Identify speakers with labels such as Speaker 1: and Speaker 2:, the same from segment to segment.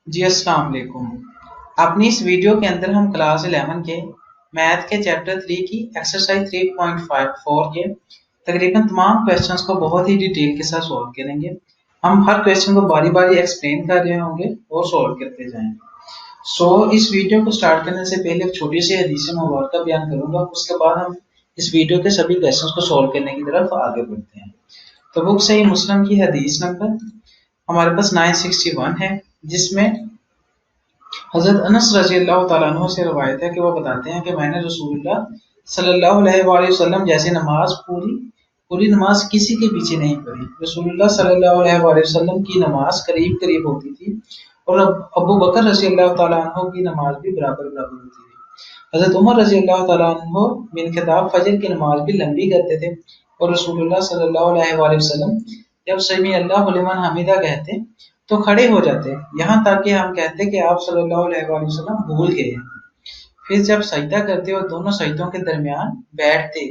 Speaker 1: जी अस्सलाम वालेकुम। अपनी इस वीडियो के अंदर हम क्लास 11 के मैथ के चैप्टर 3 की एक्सरसाइज 3.54 के तकरीबन तमाम क्वेश्चंस को बहुत ही डिटेल के साथ सॉल्व करेंगे। हम हर क्वेश्चन को बारी बारी एक्सप्लेन कर रहे होंगे और सॉल्व करते जाएंगे। इस वीडियो को स्टार्ट करने से पहले एक छोटी सी हदीस मुबारक बयान करूंगा, उसके बाद हम इस वीडियो के सभी क्वेश्चंस को सॉल्व करने की तरफ आगे बढ़ते हैं। तो बुक सही मुस्लिम की हदीस नंबर हमारे पास 961 है, जिसमें हजरत अनस रजी अल्लाह तआला अन्हु से रवायत है कि वो बताते हैं कि मैंने रसूलुल्लाह सल्लल्लाहु अलैहि वसल्लम जैसी नमाज पूरी पूरी नमाज किसी के पीछे नहीं पढ़ी। रसूलुल्लाह सल्लल्लाहु अलैहि वसल्लम की नमाज करीब करीब होती थी और अबू बकर रजी अल्लाह तआला अन्हु की नमाज भी बराबर बराबर होती थी। हजरत उमर रजी अल्लाह तआला अन्हु बिन खिताब फजर की नमाज भी लंबी करते थे और रसूलुल्लाह सल्लल्लाहु अलैहि वसल्लम जब समी अल्लाहु लिमन हमीदा कहते तो खड़े हो जाते, यहाँ तक कि हम कहते कि आप सल्लल्लाहु अलैहि वसल्लम भूल गए हैं। फिर जब सजदा करते और दोनों सजदों के दरमियान बैठते,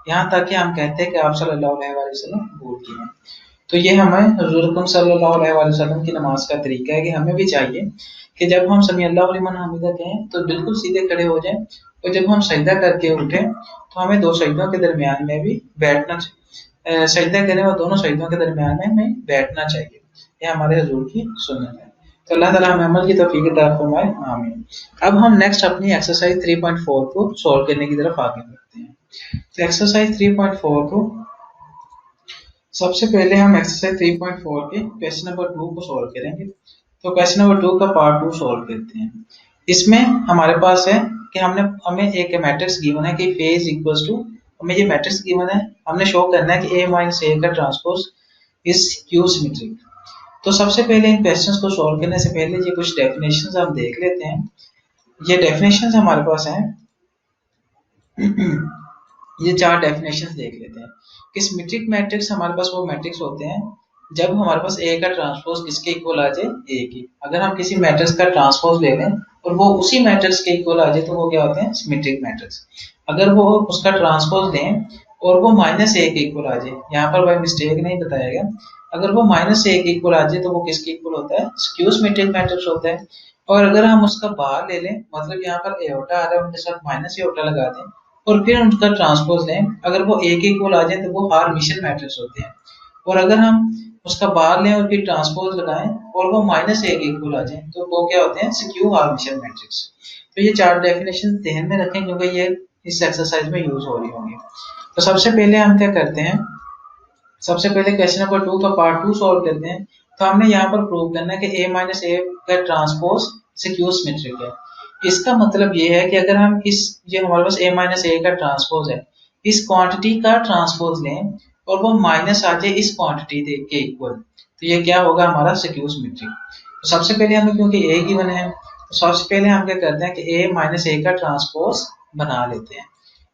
Speaker 1: यहाँ तक कि हम कहते कि आप सल्लल्लाहु अलैहि वसल्लम भूल गए हैं। तो ये हमें हुज़ूर सल्लल्लाहु अलैहि वसल्लम की नमाज का तरीका है कि हमें भी चाहिए कि जब हम समी अल्लाहु लिमन हमीदा कहें तो बिल्कुल सीधे खड़े हो जाएं, और जब हम सजदा करके उठें तो हमें दो सजदों के दरमियान में भी बैठना चाहिए। सजदा करें और दोनों सजदों के दरमियान में हमें बैठना चाहिए। यह हमारे हुजूर की सुन्नत है। तो अल्लाह ताला हमें अमल की तौफीक अता फरमाए, आमीन। अब हम नेक्स्ट अपनी एक्सरसाइज 3.4 को सॉल्व करने की तरफ आगे बढ़ते हैं। तो एक्सरसाइज 3.4 को सबसे पहले हम एक्सरसाइज 3.4 के क्वेश्चन नंबर 2 को सॉल्व करेंगे। तो क्वेश्चन नंबर 2 का पार्ट 2 सॉल्व करते हैं। इसमें हमारे पास है कि हमें एक मैट्रिक्स गिवन है कि फेज इक्वल्स टू, हमें ये मैट्रिक्स गिवन है, हमने शो करना है कि a माइनस a का ट्रांसपोज इज क्यू सिमेट्रिक। तो सबसे पहले इन क्वेश्चंस को सॉल्व करने से पहले ये कुछ डेफिनेशंस हम देख लेते हैं। ये डेफिनेशंस हमारे पास हैं ये चार डेफिनेशंस देख लेते हैं कि सिमेट्रिक मैट्रिक्स हमारे पास वो मैट्रिक्स होते हैं जब हमारे पास ए का ट्रांसपोज किसके इक्वल आ जाए, ए की। अगर हम किसी मैट्रिक्स का ट्रांसपोज ले लें और वो उसी मैट्रिक्स के इक्वल आ जाए तो वो क्या होते हैं, सिमेट्रिक मैट्रिक्स। अगर वो उसका ट्रांसपोज लें और वो माइनस ए के इक्वल आ जाए, यहाँ पर भाई मिस्टेक नहीं बताया गया, अगर वो माइनस ए के इक्वल आ जाए तो वो किसके इक्वल होता है, स्क्यू सिमेट्रिक मैट्रिक्स होता है। और अगर हम उसका बाहर ले लें, मतलब यहाँ पर एओटा आ रहा है उनके साथ माइनस एओटा लगा दें और फिर उनका ट्रांसपोज लें, अगर वो ए के इक्वल आ जाए तो वो हार्मिशन मैट्रिक्स होते हैं। और अगर हम उसका बाहर लें और फिर ट्रांसपोज लगाएं और वो माइनस ए के इक्वल आ जाए तो वो क्या होते हैं, स्क्यू हार्मिशन मैट्रिक्स। तो ये चार डेफिनेशन ध्यान में रखें क्योंकि ये इस एक्सरसाइज में यूज हो रही होंगी। तो सबसे पहले हम क्या करते हैं, सबसे पहले क्वेश्चन नंबर 2 का पार्ट 2 सॉल्व करते हैं। तो हमने यहाँ पर प्रूव करना है कि a माइनस ए का ट्रांसपोज स्क्यू सिमेट्रिक है। इसका मतलब ये है कि अगर हम ये हमारे पास a माइनस ए का ट्रांसपोज है, इस क्वांटिटी का ट्रांसपोज लें और वो माइनस आ जाए इस क्वांटिटी के इक्वल, तो ये क्या होगा, हमारा स्क्यू सिमेट्रिक। तो सबसे पहले हमें क्योंकि a गिवन है तो सबसे पहले हम क्या करते हैं कि a माइनस ए का ट्रांसपोज बना लेते हैं।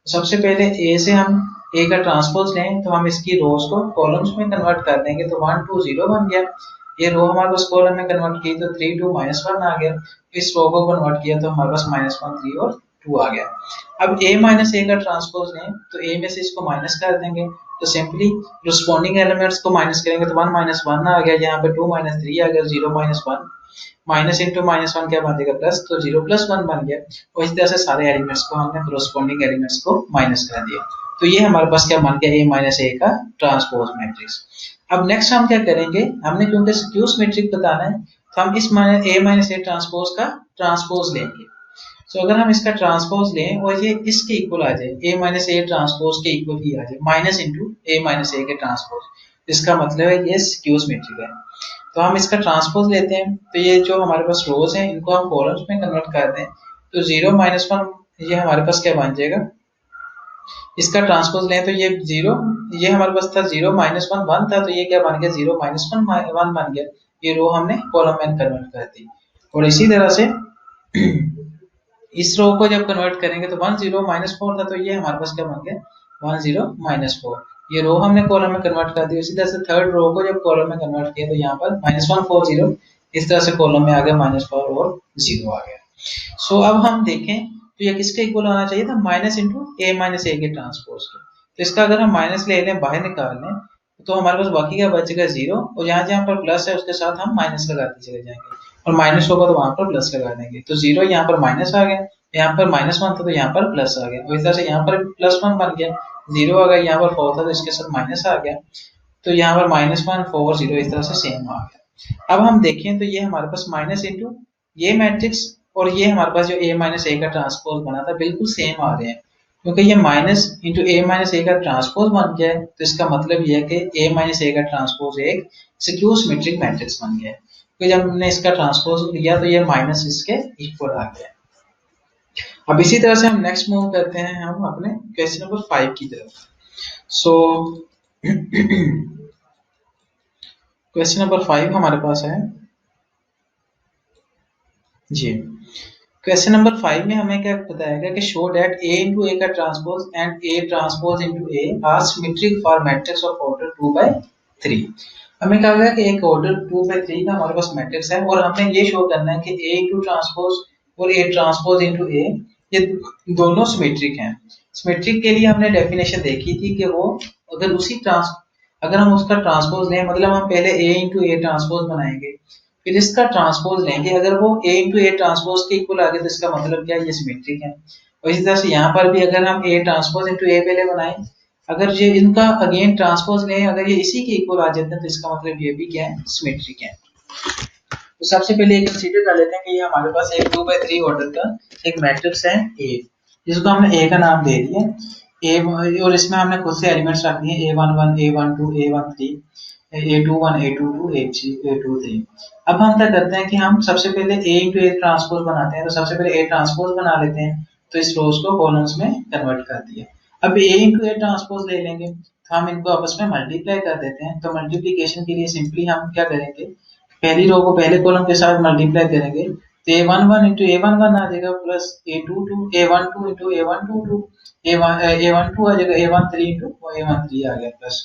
Speaker 1: सबसे पहले ए से हम ए का ट्रांसपोज लें तो हम इसकी रोज को कॉलम्स में कन्वर्ट कर देंगे, तो 1 2 0 बन गया। ये रो हमारे पास कॉलम में कन्वर्ट की तो 3 2 -1 आ गया। इस रो को कन्वर्ट किया तो हमारे पास -1 3 और 2 आ गया। अब a माइनस ए का ट्रांसपोज लें तो a में से इसको माइनस कर देंगे, तो सिंपली रिस्पॉन्डिंग एलिमेंट्स को माइनस करेंगे तो 1 -1 आ गया, यहाँ पे 2 -3 आ गया, 0 -1 माइनस इंटू -1 क्या बन जाएगा, प्लस, तो 0 + 1 बन गया। और इस तरह से सारे एलिमेंट्स को हमने कोरोस्पोंडिंग एलिमेंट्स को माइनस कर दिया, तो ये हमारे पास क्या बन गया, a माइनस ए का ट्रांसपोज मैट्रिक्स। अब नेक्स्ट हम क्या करेंगे, हमने क्योंकि स्क्यू सिमेट्रिक बताना है तो हम इस a माइनस ए ट्रांसपोज का ट्रांसपोज लेंगे। तो अगर हम इसका ट्रांसपोज लें और ये इसके इक्वल आ जाए, a माइनस ए ट्रांसपोज के इक्वल ही आ जाए, माइनस इंटू a माइनस ए के ट्रांसपोज, इसका मतलब है ये स्क्यू सिमेट्रिक है। तो हम इसका ट्रांसपोज लेते हैं, तो ये जो हमारे पास रोज हैं इनको हम कॉलम्स में कन्वर्ट कर दें, तो 0 -1 ये हमारे पास क्या बन जाएगा, इसका ट्रांसपोज लें तो ये 0, ये हमारे पास था 0 -1 1 था, तो ये क्या बन गया, 0 -1 1 बन गया। ये रो हमने कॉलम में कन्वर्ट कर दी। और इसी तरह से इस रो को जब कन्वर्ट करेंगे तो 1 0 -4 था, तो ये हमारे पास क्या बन गया, 1 0 -4। ये रो हमने कॉलम में कन्वर्ट कर दी। इसी तरह से थर्ड रो को जब कॉलम में कन्वर्ट किया तो यहाँ पर -1 4 0, इस तरह से कॉलम में आ गया -4 और 0 आ गया। अब हम देखें तो ये किसके इक्वल होना चाहिए था, माइनस इंटू a माइनस ए के ट्रांसपोज के। तो इसका अगर हम माइनस ले लें, बाहर निकाल लें तो हमारे पास बाकी क्या बचेगा, 0, और जहां जहां पर प्लस है उसके साथ हम माइनस लगाते चले जाएंगे। और माइनस होगा तो वहां पर प्लस लगा देंगे। तो 0 यहाँ पर माइनस आ गया, यहाँ पर -1 था तो यहाँ पर प्लस आ गया, और इस तरह से यहाँ पर +1 बन गया। 0 आ गया, यहाँ पर 4 था तो इसके साथ माइनस आ गया, तो यहाँ पर -1 4 0 इस तरह से सेम आ गया। अब हम देखें तो ये हमारे पास माइनस इंटू ये मैट्रिक्स और ये हमारे पास जो a माइनस ए का ट्रांसपोज बना था बिल्कुल सेम आ रहे हैं, क्योंकि ये माइनस इंटू a माइनस ए का ट्रांसपोज बन गया है, तो इसका मतलब ये है कि a माइनस ए का ट्रांसपोज एक स्क्यू सिमेट्रिक मैट्रिक्स बन गया है। तो जब हमने इसका ट्रांसपोज लिया तो ये माइनस इसके इक्वल आ गया। अब इसी तरह से हम नेक्स्ट मूव करते हैं हम अपने क्वेश्चन नंबर 5 की तरफ। सो क्वेश्चन नंबर 5 हमारे पास है जी। क्वेश्चन नंबर 5 में हमें क्या बताया गया कि शो दैट a इंटू ए का transpose and a transpose into A R symmetric for matrix of order 2/3। हमें कहा गया कि एक ऑर्डर 2/3 का हमारे पास मैट्रिक्स है और हमें ये शो करना है कि a इंटू ट्रांसपोज और a ट्रांसपोज इंटू ए ये दोनों सिमेट्रिक हैं। सिमेट्रिक के लिए हमने डेफिनेशन देखी थी कि वो अगर हम उसका ट्रांसपोज लें, मतलब हम पहले a इंटू ए ट्रांसपोज बनाएंगे, फिर इसका ट्रांसपोज लेंगे, अगर वो a इंटू ए ट्रांसपोज के इक्वल आ गया तो इसका मतलब क्या है, ये सिमेट्रिक है। और इसी तरह से यहाँ पर भी अगर हम a ट्रांसपोज इंटू ए पहले बनाएं, अगर ये इनका अगेन ट्रांसपोज लें, अगर ये इसी के इक्वल आ जाते हैं तो इसका मतलब ये भी क्या है, सिमेट्रिक है। तो सबसे पहले एक कंसीडर कर लेते हैं कि ये हमारे पास एक 2/3 ऑर्डर का एक मैट्रिक्स है a, जिसको हमने a का नाम दे दिया a, और इसमें हमने खुद से एलिमेंट्स रख दिए a11 a12 a13 a21 a22 a23। अब हम क्या करते हैं कि हम सबसे पहले a इंटू ए ट्रांसपोज बनाते हैं, तो सबसे पहले a ट्रांसपोज बना लेते हैं, तो इस रोज को कॉलम्स में कन्वर्ट कर दिया। अब a इंटू ए ट्रांसपोज ले लेंगे तो हम इनको आपस में मल्टीप्लाई कर देते हैं। तो मल्टीप्लीकेशन के लिए सिंपली हम क्या करेंगे, पहली रो को पहले कॉलम के साथ मल्टीप्लाई करेंगे तो a11 इंटू a11 आ जाएगा, plus a12 a12 into a122 a12 आ जाएगा, a13 इंटू a13 आ गया प्लस।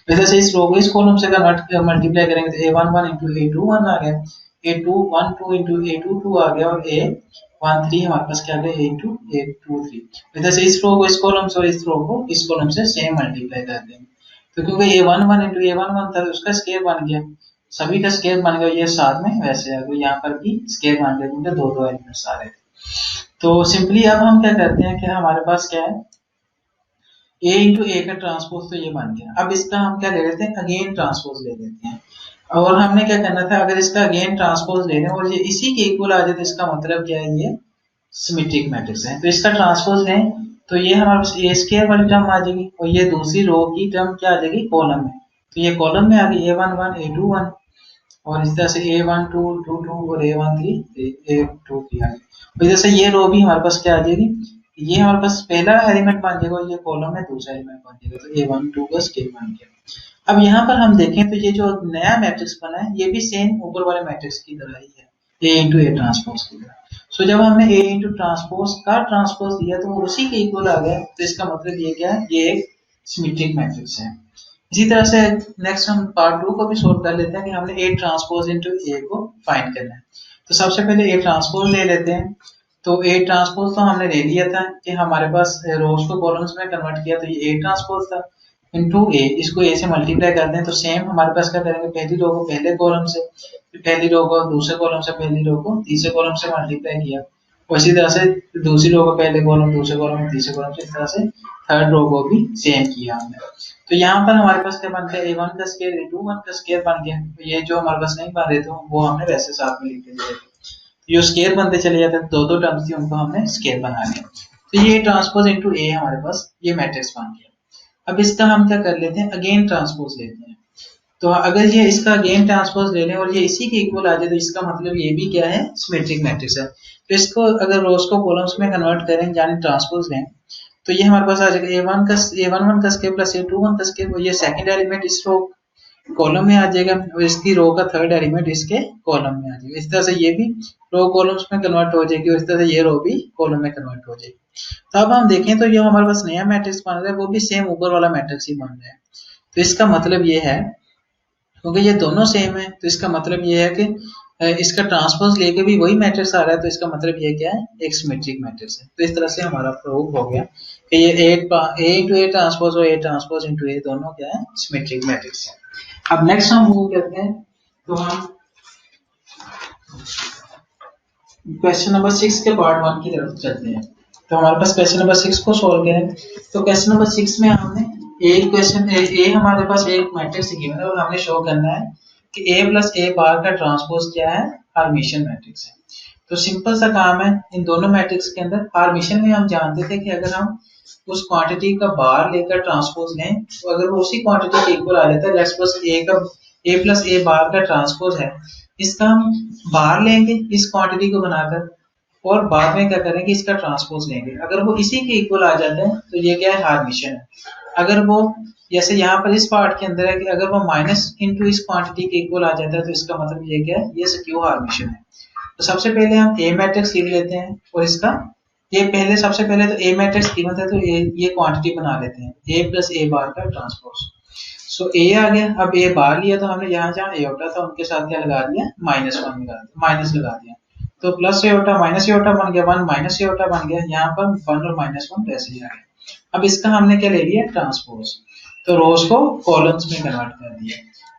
Speaker 1: वैसे से इस रो को इस कॉलम से कन्वर्ट मल्टीप्लाई करेंगे तो a11 इंटू a21 आ गया, a212 इंटू a22 आ गया, और a13 हमारे पास क्या आ गया, a इंटू a23। वैसे से इस रो को इस कॉलम से और इस रो को इस कॉलम से सेम मल्टीप्लाई कर देंगे, तो क्योंकि a11 इंटू a11 था तो उसका स्केयर बन गया, सभी का स्केयर बन गया, ये साथ में वैसे है, तो यहाँ पर भी स्केयर बन गया क्योंकि दो एलिमेंट्स आ रहे थे। तो सिंपली अब हम क्या करते हैं कि हमारे पास क्या है, a इंटू ए का ट्रांसपोज तो ये बन गया। अब इसका हम क्या ले लेते हैं, अगेन ट्रांसपोज ले लेते हैं, और हमने क्या करना था, अगर इसका अगेन ट्रांसपोज ले लें और ये इसी के इक्वल आ जाए तो इसका मतलब क्या है, ये सिमेट्रिक मैट्रिक्स है। तो इसका ट्रांसपोज लें तो ये हमारे पास ए स्केयर वाली टर्म आ जाएगी, और ये दूसरी रो की टर्म क्या आ जाएगी, कॉलम में, तो ये कॉलम में आ गई a11 a21, और इस तरह से a12 22 और a13 a23 आ गई। और जैसे ये रो भी हमारे पास क्या आ जाएगी, ये हमारे पास पहला एलिमेंट बन जाएगा, ये कॉलम में दूसरा एलिमेंट बन जाएगा, तो a12 का स्केयर बन गया। अब यहाँ पर हम देखें तो ये जो नया मैट्रिक्स बना है ये भी सेम ऊपर वाले मैट्रिक्स की तरह ही है, a इंटू ए ट्रांसपोज की तरह। सो जब हमने a इंटू ट्रांसपोज का ट्रांसपोज दिया तो वो उसी के इक्वल आ गया, तो इसका मतलब ये क्या है, ये एक सिमेट्रिक मैट्रिक्स है। इसी तरह से नेक्स्ट हम पार्ट 2 को भी सोल्व कर लेते हैं कि हमने a ट्रांसपोज इनटू a को फाइंड करना है। तो सबसे पहले a ट्रांसपोज ले लेते हैं। तो a ट्रांसपोज तो हमने ले लिया था कि हमारे पास रोज को कॉलम्स में कन्वर्ट किया, तो ये a ट्रांसपोज था इनटू a, इसको a से मल्टीप्लाई कर दें तो सेम हमारे पास क्या करेंगे, पहली रो को पहले कॉलम से, पहली रो को दूसरे कॉलम से, पहली रो को तीसरे कॉलम से मल्टीप्लाई किया, और इसी तरह से दूसरी रो को पहले कॉलम, दूसरे कॉलम, तीसरे कॉलम से, इस तरह से थर्ड रो को भी सेम किया हमने। तो यहाँ पर हमारे पास क्या बन गया, a1 का स्केयर a21 का स्केयर बन गया। तो ये जो हमारे पास नहीं बन रहे थे वो हमने वैसे साथ में लिख दिए थे, जो स्केयर बनते चले जाते हैं, दो टर्म्स थी उनको हमने स्केयर बना लिया। तो ये ट्रांसपोज इनटू a हमारे पास ये मैट्रिक्स बन गया। अब इसका हम क्या कर लेते हैं, अगेन ट्रांसपोज लेते हैं। तो अगर ये इसका अगेन ट्रांसपोज ले लें और ये इसी के इक्वल आ जाए तो इसका मतलब ये भी क्या है, सिमेट्रिक मैट्रिक्स है। तो इसको अगर रोज को कॉलम्स में कन्वर्ट करें यानी ट्रांसपोज लें तो ये हमारे पास आ जाएगा a11 का स्केयर प्लस a21 का स्केयर, ये सेकंड एलिमेंट इस रो कॉलम में आ जाएगा और इसकी रो का थर्ड एलिमेंट इसके कॉलम में आ जाएगा। इस तरह से ये भी रो कॉलम्स में कन्वर्ट हो जाएगी और इस तरह से ये रो भी कॉलम में कन्वर्ट हो जाएगी। तो अब हम देखें तो ये हमारे पास नया मैट्रिक्स बन रहा है, वो भी सेम ऊपर वाला मैट्रिक्स ही बन रहा है। तो इसका मतलब ये है, क्योंकि ये दोनों सेम है तो इसका मतलब ये है कि इसका ट्रांसपोज लेके भी वही मैट्रिक्स आ रहा है, तो इसका मतलब ये क्या है, एक सिमेट्रिक मैट्रिक्स है। तो इस तरह से हमारा प्रूव हो गया कि ये a इंटू ए ट्रांसपोज और a ट्रांसपोज इंटू ए दोनों क्या है, सिमेट्रिक मैट्रिक्स है। अब नेक्स्ट हम मूव करते हैं, तो हम क्वेश्चन नंबर 6 के पार्ट 1 की तरफ चलते हैं। तो हमारे पास क्वेश्चन नंबर 6 को सॉल्व करें। तो क्वेश्चन नंबर 6 में हमने एक क्वेश्चन ए हमारे पास एक मैट्रिक्स गिवन है और हमने शो करना है कि a प्लस a बार का ट्रांसपोज क्या है, हर्मिशियन मैट्रिक्स है। तो सिंपल सा काम है इन दोनों मैट्रिक्स के अंदर। हर्मिशियन में हम जानते थे कि अगर हम उस क्वांटिटी का बार लेकर ट्रांसपोज लें तो अगर वो उसी क्वांटिटी के इक्वल आ जाता है, जैसे बस a का a प्लस a बार का ट्रांसपोज है, इसका हम बार लेंगे इस क्वांटिटी को बनाकर और बाद में क्या करेंगे, इसका ट्रांसपोज लेंगे। अगर वो इसी के इक्वल आ जाता है तो ये क्या है, हर्मिशियन है। अगर वो जैसे यहाँ पर इस पार्ट के अंदर है कि अगर वो माइनस इंटू इस क्वांटिटी के इक्वल आ जाता है तो इसका मतलब ये क्या है, ये स्क्यू हर्मिशियन है। तो सबसे पहले हम ए मैट्रिक्स लिख लेते हैं और इसका ये पहले सबसे पहले तो ए मैट्रिक्स गिवन है तो ये क्वांटिटी बना लेते हैं, ए प्लस ए बार का ट्रांसपोज। सो ए आ गया। अब ए बार लिया तो हमने यहाँ जहाँ ए होता था उनके साथ क्या लगा दिया, -1 लगा दिया, माइनस लगा दिया। तो प्लस एओटा माइनस एओटा बन गया, 1 माइनस एओटा बन गया। यहाँ पर 1 और -1 वैसे ही आ गया। अब इसका हमने क्या ले लिया, ट्रांसपोज। तो रोज को कॉलम्स में कन्वर्ट कर दिया।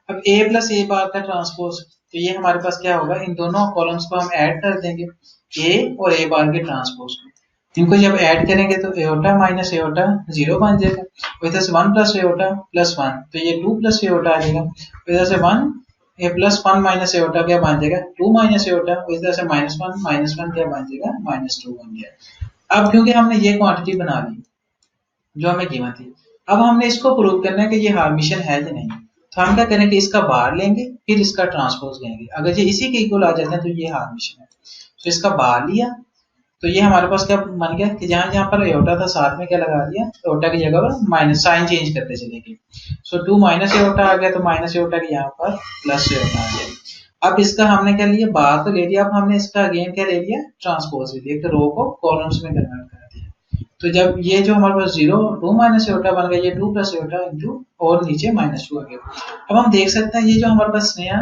Speaker 1: अब a प्लस a बार का ट्रांसपोज, तो ये हमारे पास क्या होगा, इन दोनों कॉलम्स को हम ऐड कर देंगे, a और a बार के ट्रांसपोज को। इनको जब ऐड करेंगे तो एओटा माइनस एओटा 0 बन जाएगा। इधर से 1 प्लस एओटा प्लस 1, तो ये 2 प्लस एओटा आ जाएगा। इधर से 1 ए प्लस 1 माइनस एओटा क्या बन जाएगा, 2 माइनस एओटा। इधर से -1 -1 क्या बन जाएगा, -2 बन गया। अब क्योंकि हमने ये क्वांटिटी बना ली जो हमें गिवन थी, अब हमने इसको प्रूव करना है कि ये हर्मिशियन है या नहीं। तो हम क्या करेंगे, इसका बार लेंगे फिर इसका ट्रांसपोज लेंगे। अगर ये इसी के इक्वल आ जाता है तो ये हर्मिशियन है। तो इसका बार लिया तो ये हमारे पास क्या बन गया कि जहां जहां पर एओटा था साथ में क्या लगा दिया, एओटा की जगह पर माइनस साइन चेंज करते चले गए। सो 2 माइनस एओटा आ गया तो माइनस एओटा की यहाँ पर प्लस एओटा आ गया। अब इसका हमने क्या लिया, बार तो ले लिया, अब हमने इसका अगेन क्या ले लिया, ट्रांसपोज ले लिया। तो रो को कॉलम्स में कन्वर्ट कर दिया। तो जब ये जो हमारे पास 0 2 माइनस एओटा बन गया, ये 2 प्लस एओटा इंटू और नीचे -2 आ गया। अब हम देख सकते हैं ये जो हमारे पास नया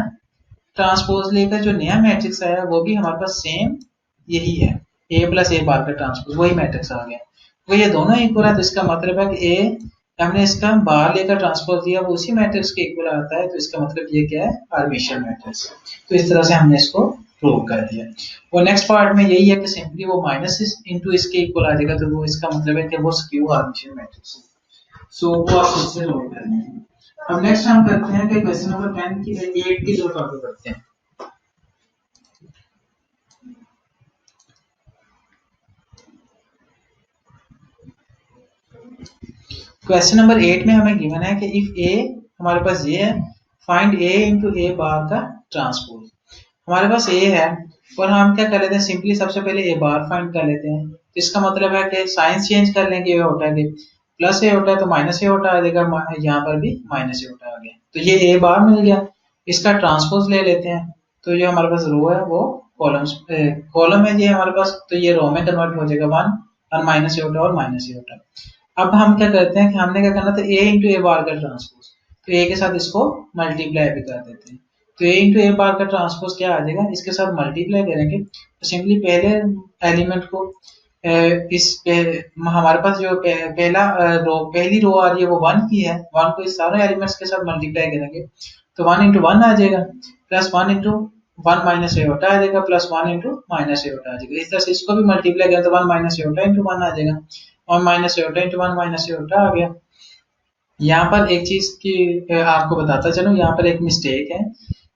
Speaker 1: ट्रांसपोज लेकर जो नया मैट्रिक्स आया वो भी हमारे पास सेम यही है, a प्लस ए बार का ट्रांसपोज वही मैट्रिक्स आ गया। तो ये दोनों इक्वल है तो इसका मतलब है कि a हमने इसका बार लेकर ट्रांसपोज दिया वो उसी मैट्रिक्स के इक्वल आता है, तो इसका मतलब ये क्या है, हर्मिशियन मैट्रिक्स। तो इस तरह से हमने इसको प्रूव कर दिया। और नेक्स्ट पार्ट में यही है कि सिंपली वो माइनस इंटू इसके इक्वल आ जाएगा, तो वो इसका मतलब है कि वो स्क्यू हर्मिशियन मैट्रिक्स है। सो वो आप खुद से सोल्व कर लेंगे। अब नेक्स्ट हम करते हैं कि क्वेश्चन नंबर 10 की 8 की तरफ आगे बढ़ते हैं। क्वेश्चन नंबर 8 में हमें गिवन है कि इफ a हमारे पास ये है, फाइंड a इंटू a बार का ट्रांसपोज। हमारे पास a है और हम क्या कर लेते हैं, सिंपली सबसे पहले a बार फाइंड कर लेते हैं। तो इसका मतलब है कि साइंस चेंज कर लेंगे, ये होता है प्लस ए होता है तो माइनस ए होता आ जाएगा, यहाँ पर भी माइनस ए होता आ गया। तो ये a बार मिल गया, इसका ट्रांसपोज ले लेते हैं। तो ये हमारे पास रो है वो कॉलम्स कॉलम है ये हमारे पास, तो ये रो में कन्वर्ट हो जाएगा 1 और माइनस ए होता और माइनस ए होता। अब हम क्या करते हैं कि हमने क्या करना था, a इंटू ए बार का ट्रांसपोज, तो a के साथ इसको मल्टीप्लाई भी कर देते हैं। तो a इंटू ए बार का ट्रांसपोज क्या आ जाएगा, इसके साथ मल्टीप्लाई करेंगे तो सिंपली पहले एलिमेंट को हमारे पास जो पहला पहली रो आ रही है वो 1 की है, 1 को इस सारे एलिमेंट्स के साथ मल्टीप्लाई करेंगे तो 1 इंटू 1 आ जाएगा, प्लस 1 इंटू 1 माइनस ए होता आ जाएगा, प्लस 1 इंटू माइनस ए होता आ जाएगा। इस तरह से इसको भी मल्टीप्लाई करें तो 1 माइनस ए होता इंटू 1 आ जाएगा, 1 माइनस ए होता इंटू 1 माइनस ए होता आ गया। यहाँ पर एक चीज की आपको बताता चलूं, यहाँ पर एक मिस्टेक है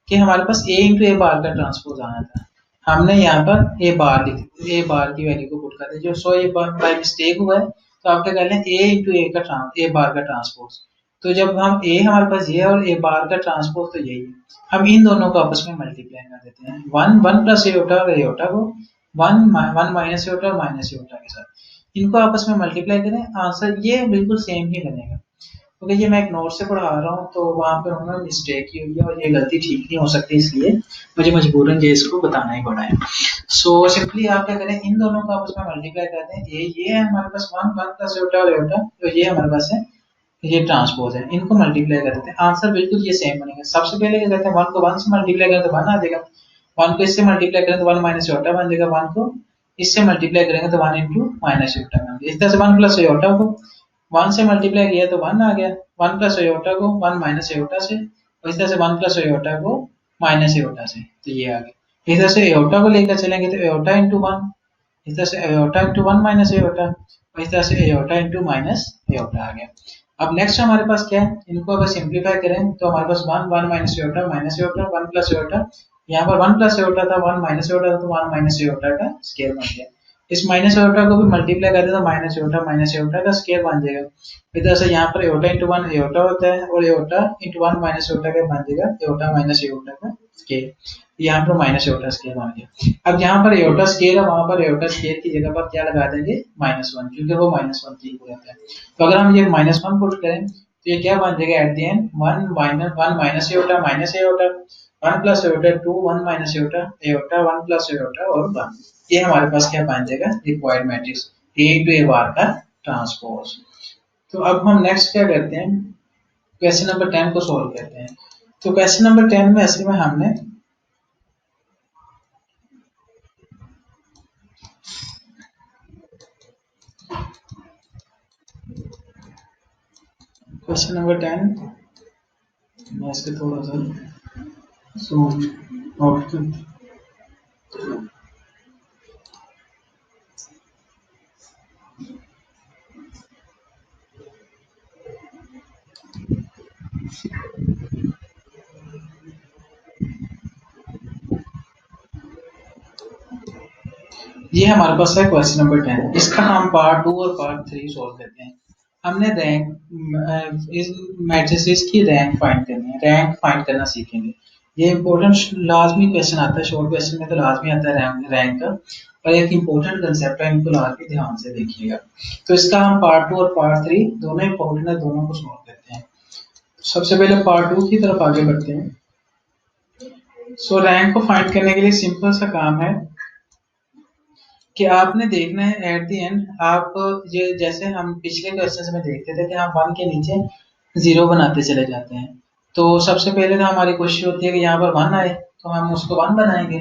Speaker 1: कि हमारे पास a इंटू ए बार का ट्रांसपोज आना था, हमने यहाँ पर ए बार लिख ए बार की वैल्यू को पुट कर दिया, जो सो ये बाय मिस्टेक हुआ है। तो आप क्या कर लें, a इंटू ए बार का ट्रांसपोज। तो जब हम a हमारे पास ये और a बार का ट्रांसपोज तो यही है, हम इन दोनों को आपस में मल्टीप्लाई कर देते हैं, 1 प्लस ए होता और ए होता को 1 माइनस ए होता और माइनस ए होता के साथ इनको आपस में मल्टीप्लाई करें, आंसर ये बिल्कुल सेम ही बनेगा। क्योंकि ये मैं एक नोट से पढ़ा रहा हूँ तो वहां पर उन्होंने मिस्टेक की हुई है और ये गलती ठीक नहीं हो सकती, इसलिए मुझे मजबूरन ये इसको बताना ही पड़ा है। सो सिंपली आप क्या करें, इन दोनों को आपस में मल्टीप्लाई करते हैं, ये है हमारे पास 1 प्लस एटा और एटा, तो ये हमारे पास है ये ट्रांसपोज है, इनको मल्टीप्लाई कर देते हैं, आंसर बिल्कुल ये सेम बनेगा। सबसे पहले क्या करते हैं, 1 को 1 से मल्टीप्लाई करें तो 1 आ जाएगा, 1 को इससे मल्टीप्लाई करें तो 1 माइनस एटा बन जाएगा, 1 को इससे मल्टीप्लाई करेंगे तो 1 इंटू माइनस एटा बन जाएगा। इस तरह से 1 प्लस एटा को 1 से मल्टीप्लाई किया तो 1 आ गया, 1 प्लस एटा को 1 माइनस एटा से, और इस तरह से 1 प्लस एटा को माइनस एटा से, तो ये आ गया। इस तरह से एओटा को लेकर चलेंगे तो एओटा इंटू वन, इस तरह से aorta into one minus aorta, और इस तरह से एओटा इंटू माइनस एओटा आ गया। अब नेक्स्ट हमारे पास क्या है, इनको अगर सिंप्लीफाई करें तो हमारे पास one one minus iota minus iota one plus iota, यहाँ पर वन प्लस एओटा था, वन माइनस एओटा था, तो वन माइनस एओटा का स्केयर बन गया। इस माइनस एओटा को भी मल्टीप्लाई करते तो माइनस एओटा का स्केयर बन जाएगा। इस तरह से यहाँ पर एओटा इंटू वन एओटा होता है, और aorta into one minus iota का बन जाएगा एओटा माइनस एओटा का स्केयर, यहाँ पर माइनस एओटा स्केयर बन गया। अब जहाँ पर एओटा स्केयर है वहां पर एओटा स्केयर की जगह पर क्या लगा देंगे, माइनस वन, क्योंकि वो माइनस वन की हो जाता है। तो अगर हम ये माइनस वन पुट करें तो ये क्या बन जाएगा at the end, one minus iota minus iota, one plus iota two, one minus iota iota, one plus iota और वन। ये हमारे पास क्या बन जाएगा, required matrix A into A bar का ट्रांसपोज। तो अब हम नेक्स्ट क्या करते हैं, क्वेश्चन नंबर 10 को सॉल्व करते हैं। तो क्वेश्चन नंबर 10 में असल में हमने क्वेश्चन नंबर 10 मैं इसके थोड़ा सा सोच आउट कर, ये हमारे पास है क्वेश्चन नंबर 10। इसका हम पार्ट 2 और पार्ट 3 सॉल्व करते हैं। हमने रैंक इस मैट्रिसेस की रैंक फाइंड करनी है, रैंक फाइंड करना सीखेंगे। ये इंपॉर्टेंट लाजमी क्वेश्चन आता है, शॉर्ट क्वेश्चन में तो लाजमी आता है रैंक का, और एक इंपॉर्टेंट कंसेप्ट है, इनको लाजमी ध्यान से देखिएगा। तो इसका हम पार्ट 2 और पार्ट 3 दोनों इंपॉर्टेंट है, दोनों को सॉल्व करते हैं। सबसे पहले पार्ट 2 की तरफ आगे बढ़ते हैं। सो रैंक को फाइंड करने के लिए सिंपल सा काम है कि आपने देखना है एट द एंड, आप ये जैसे हम पिछले क्वेश्चन में देखते थे कि हम वन के नीचे जीरो बनाते चले जाते हैं। तो सबसे पहले तो हमारी कोशिश होती है कि यहाँ पर वन आए तो हम उसको वन बनाएंगे।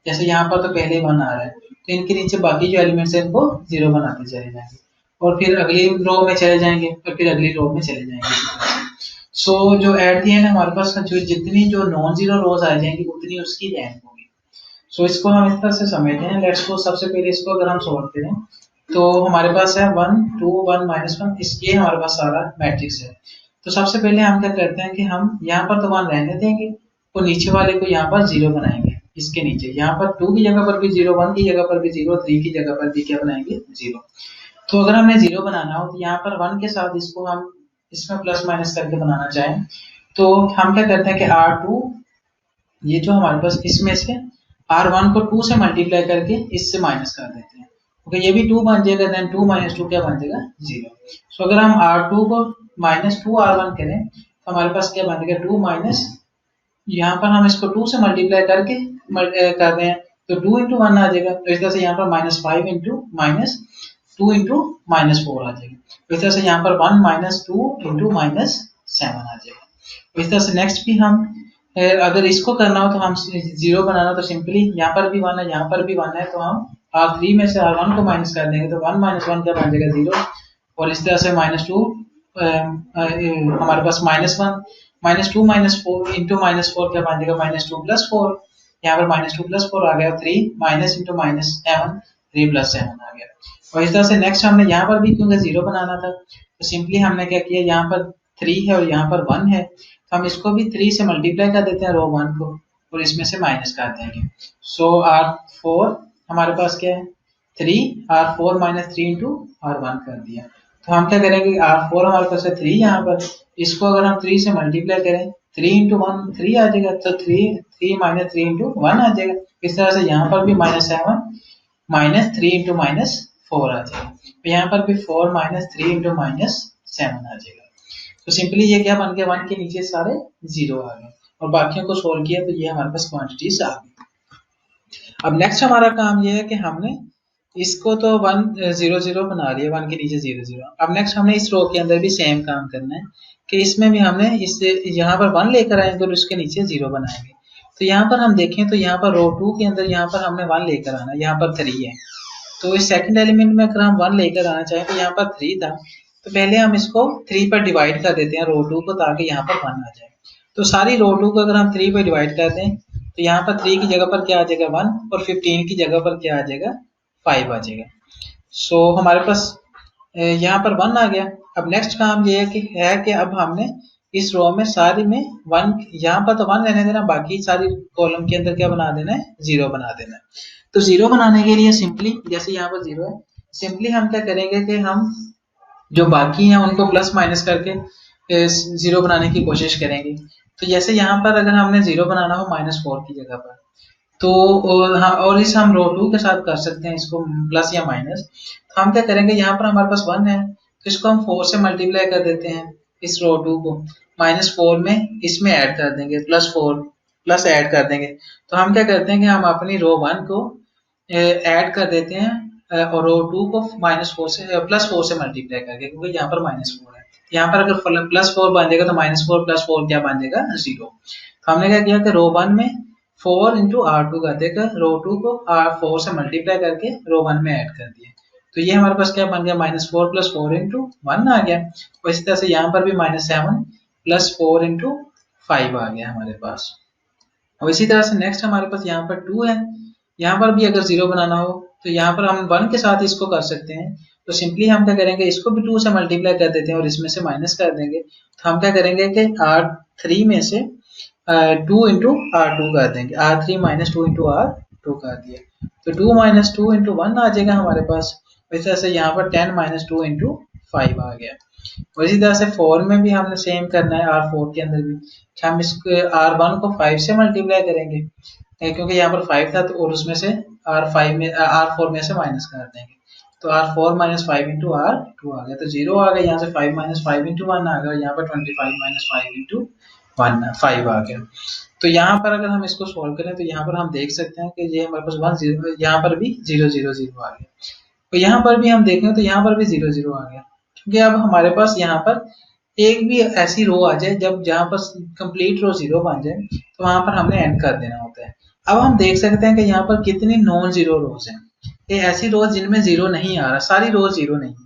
Speaker 1: जैसे यहाँ पर तो पहले वन आ रहा है तो इनके नीचे बाकी जो एलिमेंट्स है इनको जीरो बनाते चले जाएंगे, और फिर अगली रो में चले जाएंगे, और फिर अगली रो में चले जाएंगे। सो जो एट द एंड हमारे पास जो जितनी जो नॉन जीरो रोज आ जाएंगी उतनी उसकी रैंक होगी। सो इसको हम इस तरह से समझते हैं। लेट्स को सबसे पहले इसको अगर हम सॉल्व करें तो हमारे पास है one two one minus one, इसके हमारे पास सारा मैट्रिक्स है। तो सबसे पहले हम क्या करते हैं कि हम यहाँ पर तो वन रहने देंगे, तो नीचे वाले को यहाँ पर जीरो बनाएंगे। इसके नीचे यहाँ पर टू की जगह पर भी जीरो, वन की जगह पर भी जीरो, थ्री की जगह पर भी क्या बनाएंगे, जीरो। तो अगर हमें जीरो बनाना हो तो यहाँ पर वन के साथ इसको हम इसमें प्लस माइनस करके बनाना चाहें तो हम क्या करते हैं कि आर टू, ये जो हमारे पास इसमें से R1 को 2 से मल्टीप्लाई करके इससे माइनस कर देते हैं। ओके, ये भी 2 बन जाएगा, देन 2 माइनस 2 क्या बन जाएगा, 0। सो अगर हम R2 को माइनस 2 R1 करें तो हमारे पास क्या बन जाएगा, 2 माइनस, यहाँ पर हम इसको 2 से मल्टीप्लाई करके कर रहे हैं तो 2 इंटू वन आ जाएगा। तो इस तरह से यहाँ पर minus 5 into minus 2 into minus 4 आ जाएगा। तो इस तरह से यहाँ पर 1 माइनस 2 इंटू माइनस 7 आ जाएगा। तो इस तरह से नेक्स्ट भी हम अगर इसको करना हो तो हम जीरो बनाना, तो सिंपली यहाँ पर भी वन है, यहाँ पर भी वन है, तो हम R3 में से R1 को माइनस कर देंगे तो 1 माइनस 1 क्या बन जाएगा, 0। और इस तरह से माइनस 2 हमारे पास minus 1 minus 2 minus 4 into minus 4 क्या बन जाएगा, माइनस 2 प्लस 4। यहाँ पर माइनस 2 प्लस 4 आ गया, 3 माइनस इंटू माइनस 7, 3 प्लस 7 आ गया। और इस तरह से नेक्स्ट हमने यहाँ पर भी क्योंकि जीरो बनाना था तो सिंपली हमने क्या किया, यहाँ पर 3 है और यहाँ पर 1 है, हम इसको भी 3 से मल्टीप्लाई कर देते हैं रो 1 को, और इसमें से माइनस कर देंगे। सो R4 हमारे पास क्या है, 3, R4 माइनस 3 इंटू R1 कर दिया। तो हम क्या करेंगे, R4 हमारे पास है 3 यहाँ पर, इसको अगर हम 3 से मल्टीप्लाई करें 3 इंटू 1 3 आ जाएगा, तो 3 माइनस 3 इंटू 1 आ जाएगा। इस तरह से यहाँ पर भी माइनस 7 माइनस 3 इंटू माइनस 4 आ जाएगा। तो यहाँ पर भी 4 माइनस 3 इंटू माइनस 7 आ जाएगा। तो सिंपली ये क्या बन गया, 1 के नीचे सारे जीरो आ गए, और बाकियों को सोल्व किया तो ये हमारे पास क्वांटिटीज आ गई। अब नेक्स्ट हमारा काम ये है कि हमने इसको तो 1 0 0 बना लिया, 1 के नीचे 0 0। अब नेक्स्ट हमने इस रो के अंदर भी सेम काम करना है कि इसमें भी हमने इससे यहाँ पर 1 लेकर आएंगे और उसके नीचे 0 बनाएंगे। तो यहाँ पर हम देखें तो यहाँ पर रो 2 के अंदर यहाँ पर हमने 1 लेकर आना, यहाँ पर 3 है, तो इस सेकंड एलिमेंट में अगर हम 1 लेकर आना चाहें तो यहाँ पर 3 था, तो पहले हम इसको 3 पर डिवाइड कर देते हैं रो 2 को, ताकि यहाँ पर 1 आ जाए। तो सारी रो 2 को अगर हम 3 पर डिवाइड कर दें तो यहाँ पर 3 की जगह पर क्या आ जाएगा 1 और 15 की जगह पर क्या आ जाएगा 5 आ जाएगा। सो हमारे पास यहाँ पर 1 आ गया। अब नेक्स्ट काम ये है कि अब हमने इस रो में सारी में 1, यहाँ पर तो 1 रहने देना, बाकी सारी कॉलम के अंदर क्या बना देना है 0 बना देना है। तो 0 बनाने के लिए सिंपली जैसे यहाँ पर 0 है, सिंपली हम क्या करेंगे कि हम जो बाकी हैं उनको प्लस माइनस करके 0 बनाने की कोशिश करेंगे। तो जैसे यहाँ पर अगर हमने 0 बनाना हो -4 की जगह पर, तो और इस हम रो 2 के साथ कर सकते हैं इसको प्लस या माइनस। तो हम क्या करेंगे, यहाँ पर हमारे पास 1 है तो इसको हम 4 से मल्टीप्लाई कर देते हैं इस रो 2 को, -4 में इसमें ऐड कर देंगे +4 प्लस ऐड कर देंगे। तो हम क्या करते हैं कि हम अपनी रो 1 को ऐड कर देते हैं और रो 2 को -4 से +4 से मल्टीप्लाई करके, क्योंकि यहाँ पर -4 है। यहाँ पर अगर +4 बन जाएगा तो -4 +4 क्या बन जाएगा 0। तो हमने क्या किया कि रो 1 में 4 इंटू R2 कर देकर रो 2 को R4 से मल्टीप्लाई करके रो 1 में ऐड कर दिया। तो ये हमारे पास क्या बन गया -4 + 4 इंटू 1 आ गया। और इसी तरह से यहाँ पर भी -7 + 4 इंटू 5 आ गया हमारे पास। और इसी तरह से नेक्स्ट हमारे पास यहाँ पर 2 है। यहाँ पर भी अगर 0 बनाना हो तो यहाँ पर हम 1 के साथ इसको कर सकते हैं। तो सिंपली हम क्या करेंगे, इसको भी 2 से मल्टीप्लाई कर देते हैं और इसमें से माइनस कर देंगे। तो हम क्या करेंगे कि R3 में से 2 इंटू R2 कर देंगे, R3 - 2 इंटू R2 कर दिया। तो 2 - 2 इंटू 1 आ जाएगा हमारे पास। इस तरह से यहाँ पर 10 - 2 इंटू 5 आ गया। और इसी तरह से 4 में भी हमने सेम करना है, R4 के अंदर भी हम इसको R1 को 5 से मल्टीप्लाई करेंगे, क्योंकि यहाँ पर 5 था तो, और उसमें से R4 में से माइनस कर देंगे। तो R4 - 5 इंटू R2 आ गया। तो 0 आ गया, यहाँ से 5 - 5 इंटू 1 आ गया, यहाँ पर 25 - 5 इंटू 5 आ गया। तो यहाँ पर अगर हम इसको सोल्व करें तो यहाँ पर हम देख सकते हैं कि ये हमारे पास 1 0, यहाँ पर भी 0 0 0 आ गया। तो यहाँ पर भी हम देखें तो यहाँ पर भी 0 0 आ गया, क्योंकि अब हमारे पास यहाँ पर एक भी ऐसी रो आ जाए जब जहाँ पर कंप्लीट रो 0 बन जाए तो वहां पर हमने एंड कर देना होता है। अब हम देख सकते हैं कि यहाँ पर कितनी नॉन जीरो रोज हैं। ये ऐसी रोज जिनमें 0 नहीं आ रहा, सारी रोज 0 नहीं है।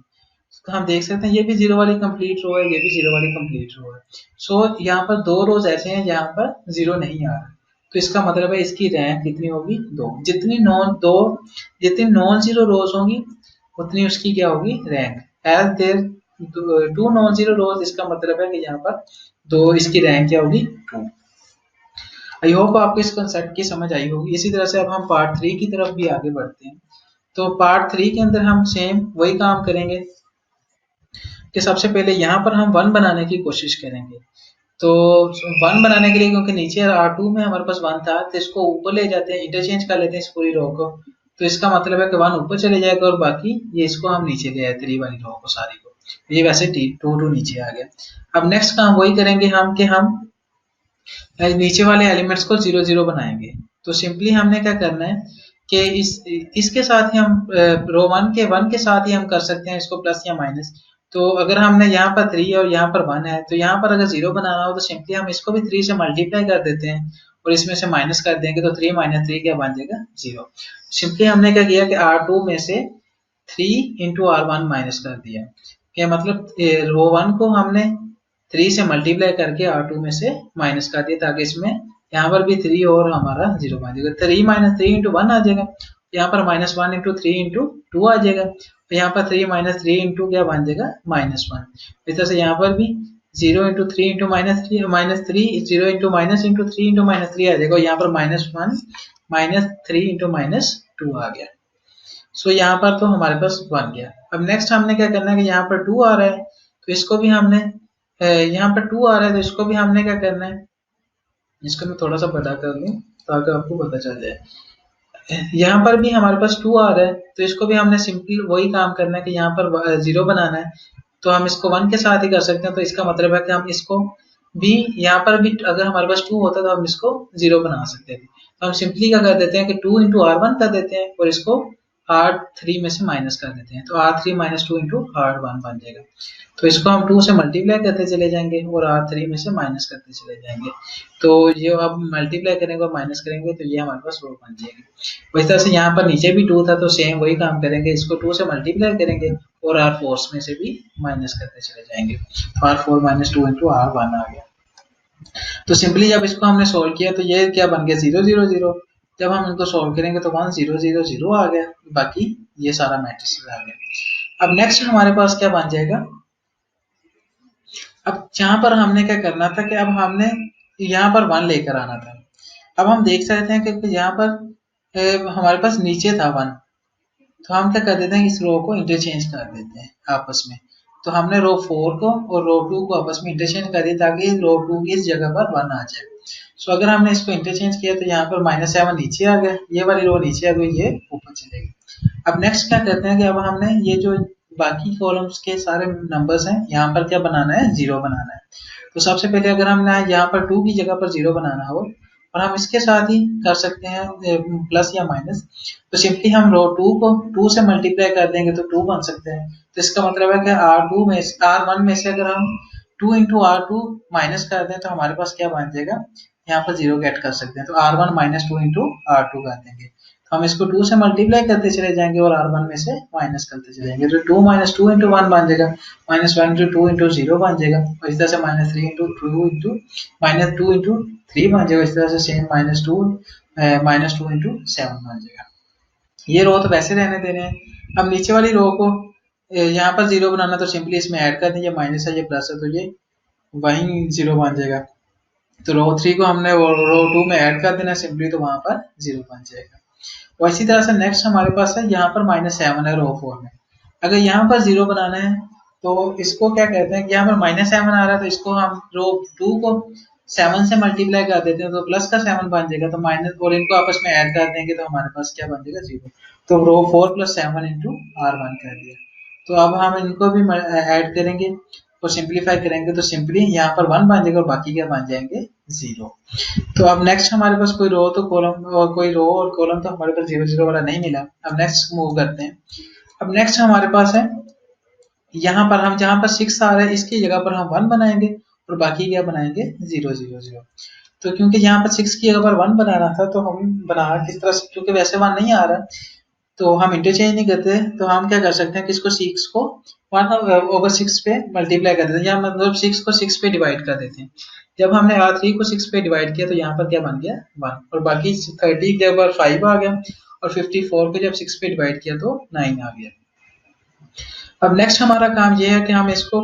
Speaker 1: तो हम देख सकते हैं ये भी 0 वाली कंप्लीट रो है, ये भी 0 वाली कंप्लीट रो है। सो यहाँ पर 2 रोज ऐसे हैं जहाँ पर 0 नहीं आ रहा। तो इसका मतलब है इसकी रैंक कितनी होगी 2। जितनी नॉन जीरो रोज होंगी उतनी उसकी क्या होगी rank. As there 2 non zero rows, इसका मतलब है कि यहाँ पर 2, इसकी रैंक क्या होगी 2। आई होप आपको इस कंसेप्ट की समझ आई होगी। इसी तरह से अब हम पार्ट 3 की तरफ भी आगे बढ़ते हैं। तो पार्ट 3 के अंदर हम सेम वही काम करेंगे कि सबसे पहले यहाँ पर हम 1 बनाने की कोशिश करेंगे। तो 1 बनाने के लिए, क्योंकि नीचे R2 में हमारे पास 1 था, तो इसको ऊपर ले जाते हैं, इंटरचेंज कर लेते हैं इस पूरी रो को। तो इसका मतलब है कि 1 ऊपर चले जाएगा और बाकी ये इसको हम नीचे ले आए 3 वाली रो को सारी को। ये वैसे 2 नीचे आ गया। अब नेक्स्ट काम वही करेंगे हम कि हम नीचे वाले एलिमेंट्स को 0 0 बनाएंगे। तो सिंपली हमने क्या करना है कि इसके साथ ही हम रो 1 के साथ ही हम कर सकते हैं इसको प्लस या माइनस। तो अगर हमने यहाँ पर 3 और यहाँ पर 1 है, तो यहाँ पर अगर 0 बनाना हो तो सिंपली हम इसको भी 3 से मल्टीप्लाई कर देते हैं और इसमें से माइनस कर देंगे। तो 3 - 3 क्या बन जाएगा 0। सिंपली हमने क्या किया कि R2 में से 3 इंटू R1 माइनस कर दिया। क्या मतलब रो 1 को हमने 3 से मल्टीप्लाई करके R2 में से माइनस कर दिया, ताकि इसमें यहाँ पर भी 3 और हमारा 0 बन जाएगा। 3 - 3 इंटू 1 आ जाएगा, यहाँ पर -1 इंटू 3 इंटू 2 आ जाएगा। तो यहाँ पर 3 - 3 इंटू क्या बन जाएगा -1। इस तरह से यहाँ पर भी 0 इंटू 3 इंटू -3 0 इंटू -3 इंटू -3 आ जाएगा, और यहाँ पर -1 - 3 इंटू -2 आ गया। सो यहाँ पर तो हमारे पास बन गया। अब नेक्स्ट हमने क्या करना है कि यहाँ पर 2 आ रहा है, तो इसको भी हमने यहाँ पर 2 आ रहा है तो इसको भी हमने क्या करना है, इसको मैं थोड़ा सा बड़ा कर लूँ ताकि आपको पता चल जाए। यहाँ पर भी हमारे पास 2 आ रहा है तो इसको भी हमने सिंपली वही काम करना है कि यहाँ पर 0 बनाना है। तो हम इसको 1 के साथ ही कर सकते हैं। तो इसका मतलब है कि हम इसको भी यहाँ पर भी अगर हमारे पास 2 होता तो हम इसको 0 बना सकते थे। तो हम सिंपली क्या कर देते हैं कि 2 इंटू R1 कर देते हैं और इसको R3 में से माइनस कर देते हैं। तो R3 - 2 इंटू R1 बन जाएगा। तो इसको हम 2 से मल्टीप्लाई करते चले जाएंगे और R3 में से माइनस करते चले जाएंगे। तो ये अब मल्टीप्लाई करेंगे और माइनस करेंगे तो ये हमारे पास रो बन जाएगी। वैसे तरह से यहाँ पर नीचे भी 2 था तो सेम वही काम करेंगे, इसको 2 से मल्टीप्लाई करेंगे और R4 में से भी माइनस करते चले जाएंगे। R4 - 2 इंटू R1 आ गया। तो सिंपली जब इसको हमने सोल्व किया तो ये क्या बन गया 0 0 0। जब हम इनको सोल्व करेंगे तो 1 0 0 0 आ गया, बाकी ये सारा मैट्रिक्स आ गया। अब नेक्स्ट हमारे पास क्या बन जाएगा, अब जहां पर हमने क्या करना था कि अब हमने यहाँ पर 1 लेकर आना था। अब हम देख सकते हैं कि यहाँ पर हमारे पास नीचे था 1, तो हम क्या कर देते हैं इस रो को इंटरचेंज कर देते हैं आपस में। तो हमने रो 4 को और रो 2 को आपस में इंटरचेंज कर दिया ताकि रो 2 की इस जगह पर 1 आ जाए। सो अगर हमने इसको इंटरचेंज किया तो यहाँ पर -7 नीचे आ गया, ये वाली रो नीचे आ गई, ये ऊपर चलेगी। अब नेक्स्ट क्या करते हैं कि अब हमने ये जो बाकी कॉलम्स के सारे नंबर्स हैं यहाँ पर क्या बनाना है, 0 बनाना है। तो सबसे पहले अगर हमने यहाँ पर 2 की जगह पर 0 बनाना हो, और हम इसके साथ ही कर सकते हैं प्लस या माइनस, तो सिंपली हम रो 2 को 2 से मल्टीप्लाई कर देंगे तो 2 बन सकते हैं। तो इसका मतलब है कि R2 में R1 में से अगर हम 2 इंटू R2 माइनस कर दें तो हमारे पास क्या बन जाएगा, यहाँ पर 0 गेट कर सकते हैं। तो R1 माइनस 2 इंटू R2 कर देंगे, तो हम इसको 2 से मल्टीप्लाई करते चले जाएंगे और R1 में से माइनस करते चले जाएंगे। तो 2 माइनस 2 इंटू 1 बन जाएगा, -1 इंटू 2 इंटू 0 बन जाएगा, और इस तरह से -3 इंटू 2 इंटू -2 इंटू 3 बन जाएगा। इस तरह से सेम -2 इंटू 7 बन जाएगा। ये रो तो वैसे रहने दे रहे हैं। अब नीचे वाली रो को यहाँ पर 0 बनाना, तो सिंपली इसमें ऐड कर दें, ये माइनस है ये प्लस है, तो ये वहीं 0 बन जाएगा। तो रो 3 को हमने रो 2 में ऐड कर देना सिंपली, तो वहां पर 0 बन जाएगा। और इसी तरह से नेक्स्ट हमारे पास है यहाँ पर -7 है रो 4 में। अगर यहाँ पर 0 बनाना है तो इसको क्या कहते हैं कि यहाँ पर -7 आ रहा है, तो इसको हम रो 2 को 7 से मल्टीप्लाई कर देते हैं तो प्लस का 7 बन जाएगा, तो माइनस और इनको आपस में ऐड कर देंगे तो हमारे पास क्या बन जाएगा, 0। तो रो 4 प्लस 7 इंटू R1 कर दिया। तो अब हम इनको भी ऐड करेंगे और सिंप्लीफाई करेंगे, तो सिंपली यहाँ पर 1 बन जाएगा और बाकी क्या बन जाएंगे, 0। तो अब नेक्स्ट हमारे पास कोई रो तो कॉलम और कोई रो और कॉलम तो हमारे पास 0 0 वाला नहीं मिला। अब नेक्स्ट मूव करते हैं। अब नेक्स्ट हमारे पास है यहाँ पर हम जहाँ पर 6 आ रहा है इसकी जगह पर हम 1 बनाएंगे और बाकी क्या बनाएंगे, 0 0 0। तो क्योंकि यहाँ पर 6 की जगह पर 1 बनाना था तो हम बना किस तरह से, क्योंकि वैसे 1 नहीं आ रहा तो हम इंटरचेंज नहीं करते, तो हम क्या कर सकते हैं कि इसको 6 को 1/6 पे मल्टीप्लाई कर देते हैं, या मतलब 6 को 6 पे डिवाइड कर देते हैं। जब हमने R3 को 6 पे डिवाइड किया तो यहाँ पर क्या बन गया, 1, और बाकी 30 के ऊपर 5 आ गया, और 54 को जब 6 पे डिवाइड किया तो 9 आ गया। अब नेक्स्ट हमारा काम ये है कि हम इसको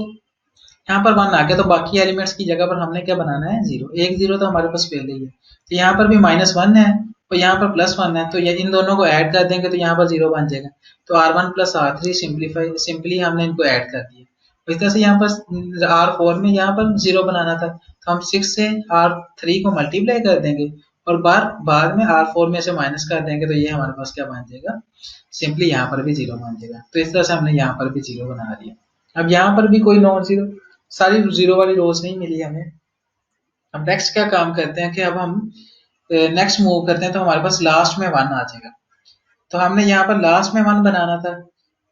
Speaker 1: यहाँ पर 1 आ गया तो बाकी एलिमेंट्स की जगह पर हमने क्या बनाना है, 0। एक 0 तो हमारे पास पहले ही है, तो यहाँ पर भी -1 है और यहाँ पर +1 है, तो ये इन दोनों को ऐड कर देंगे तो यहाँ पर 0 बन जाएगा। तो R1 प्लस R3 सिंपली हमने इनको ऐड कर दिया। इस तरह से यहाँ पर R4 में यहाँ पर 0 बनाना था तो हम 6 से R3 को मल्टीप्लाई कर देंगे और बाद में R4 में से माइनस कर देंगे, तो ये हमारे पास क्या बन जाएगा, सिंपली यहाँ पर भी 0 बन जाएगा। तो इस तरह से हमने यहाँ पर भी 0 बना दिया। अब यहाँ पर भी कोई नॉन 0, सारी 0 वाली रोज नहीं मिली हमें। अब नेक्स्ट क्या काम करते हैं कि अब हम नेक्स्ट मूव करते हैं, तो हमारे पास लास्ट में 1 आ जाएगा। तो हमने यहाँ पर लास्ट में 1 बनाना था,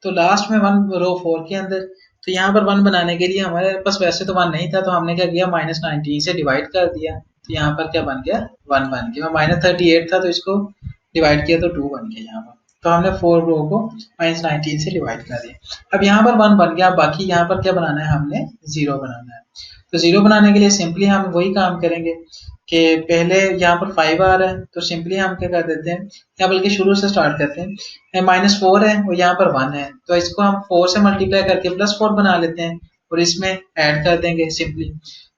Speaker 1: तो लास्ट में 1 रो 4 के अंदर, तो यहाँ पर 1 बनाने के लिए हमारे पास वैसे तो 1 नहीं था, तो हमने क्या किया, -19 से डिवाइड कर दिया, तो यहाँ पर क्या बन गया, 1 बन गया। -38 था तो इसको डिवाइड किया तो 2 बन गया यहाँ पर। तो हमने 4 रो को -19 से डिवाइड कर दिया। अब यहाँ पर 1 बन गया, बाकी यहाँ पर क्या बनाना है, हमने 0 बनाना है। तो 0 बनाने के लिए सिंपली हम वही काम करेंगे कि पहले यहाँ पर 5 आ रहा है तो सिंपली हम क्या कर देते हैं, या बल्कि शुरू से स्टार्ट करते हैं। -4 है और यहाँ पर 1 है, तो इसको हम 4 से मल्टीप्लाई करके +4 बना लेते हैं और इसमें ऐड कर देंगे सिंपली।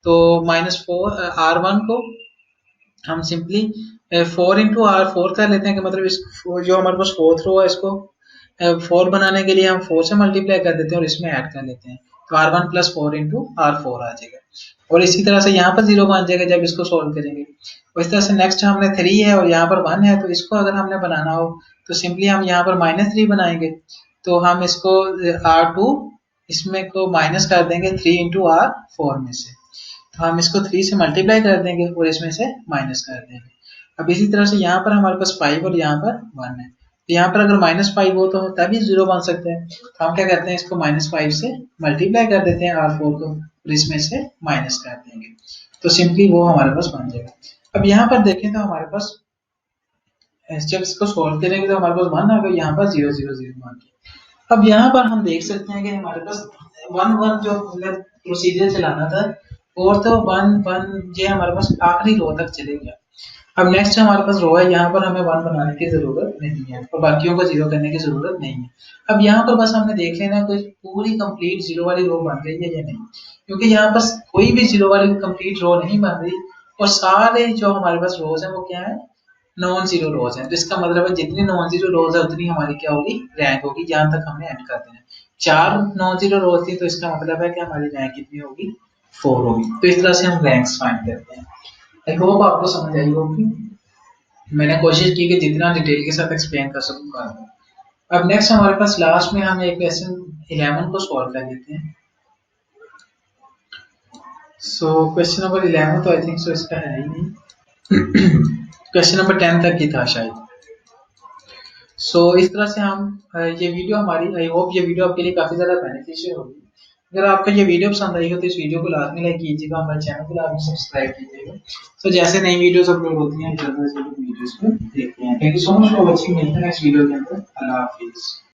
Speaker 1: तो -4 R1 को हम सिंपली 4 इंटू R4 कर लेते हैं, कि मतलब इस जो हमारे पास 4th रो है इसको 4 बनाने के लिए हम 4 से मल्टीप्लाई कर देते हैं और इसमें ऐड कर लेते हैं, तो R1 प्लस 4 इंटू R4 आ जाएगा। और इसी तरह से यहाँ पर 0 बन जाएगा जब इसको सोल्व करेंगे। और इस तरह से नेक्स्ट हमने 3 है और यहाँ पर 1 है, तो इसको अगर हमने बनाना हो तो सिंपली हम यहाँ पर -3 बनाएंगे, तो हम इसको R2 इसमें को माइनस कर देंगे 3 इंटू R4 में से, तो हम इसको 3 से मल्टीप्लाई कर देंगे और इसमें से माइनस कर देंगे। अब इसी तरह से यहाँ पर हमारे पास 5 और यहाँ पर 1 है, तो यहाँ पर अगर -5 हो तो तभी 0 बन सकते हैं, तो हम क्या करते हैं, इसको -5 से मल्टीप्लाई कर देते हैं R4 को और इसमें से माइनस कर देंगे, तो सिंपली वो हमारे पास बन जाएगा। अब यहाँ पर देखें तो हमारे पास जब इसको सोल्व करेंगे तो हमारे पास 1 आ गया, यहाँ पर 0 0 0 मान के। अब यहाँ पर हम देख सकते हैं कि हमारे पास 1 1 जो प्रोसीजर चलाना था और तो 1 1 ये हमारे पास आखिरी रो तक चलेगा। अब नेक्स्ट हमारे पास रो है, यहाँ पर हमें 1 बनाने की जरूरत नहीं है और बाकियों को 0 करने की जरूरत नहीं है। अब यहाँ पर बस हमने देख लेना कोई पूरी कंप्लीट 0 वाली रो बन रही है या नहीं, क्योंकि यहाँ पर कोई भी 0 वाली कंप्लीट रो नहीं बन रही और सारे जो हमारे पास रोज है वो क्या है, नॉन जीरो रोज है। तो इसका मतलब है जितनी नॉन जीरो रोज है उतनी हमारी क्या होगी, रैंक होगी। जहां तक हमने एंड कर देना है 4 नॉन जीरो रोज थी, तो इसका मतलब है कि हमारी रैंक कितनी होगी, 4 होगी। तो इस तरह से हम रैंक्स फाइंड करते हैं। आई होप आपको समझ आई होगी। मैंने कोशिश की कि जितना डिटेल के साथ एक्सप्लेन कर सकूं कर। अब नेक्स्ट हमारे पास लास्ट में हम एक क्वेश्चन 11 को सॉल्व कर लेते हैं। सो क्वेश्चन नंबर 11 तो आई थिंक सो इसका है ही नहीं। क्वेश्चन नंबर 10 तक ही था शायद। इस तरह से हम ये वीडियो हमारी, आई होप ये वीडियो आपके लिए काफी ज्यादा बेनिफिशियल होगी। अगर आपको ये वीडियो पसंद आई हो तो इस वीडियो को लाजमी लाइक कीजिएगा, हमारे चैनल को लाजमी सब्सक्राइब कीजिएगा। जैसे नई वीडियोस अपलोड होती हैं जल्द से जल्द वीडियोस को देखते हैं। Thank you so much for watching. मिलते हैं नेक्स्ट वीडियो के अंदर। अल्लाह हाफिज।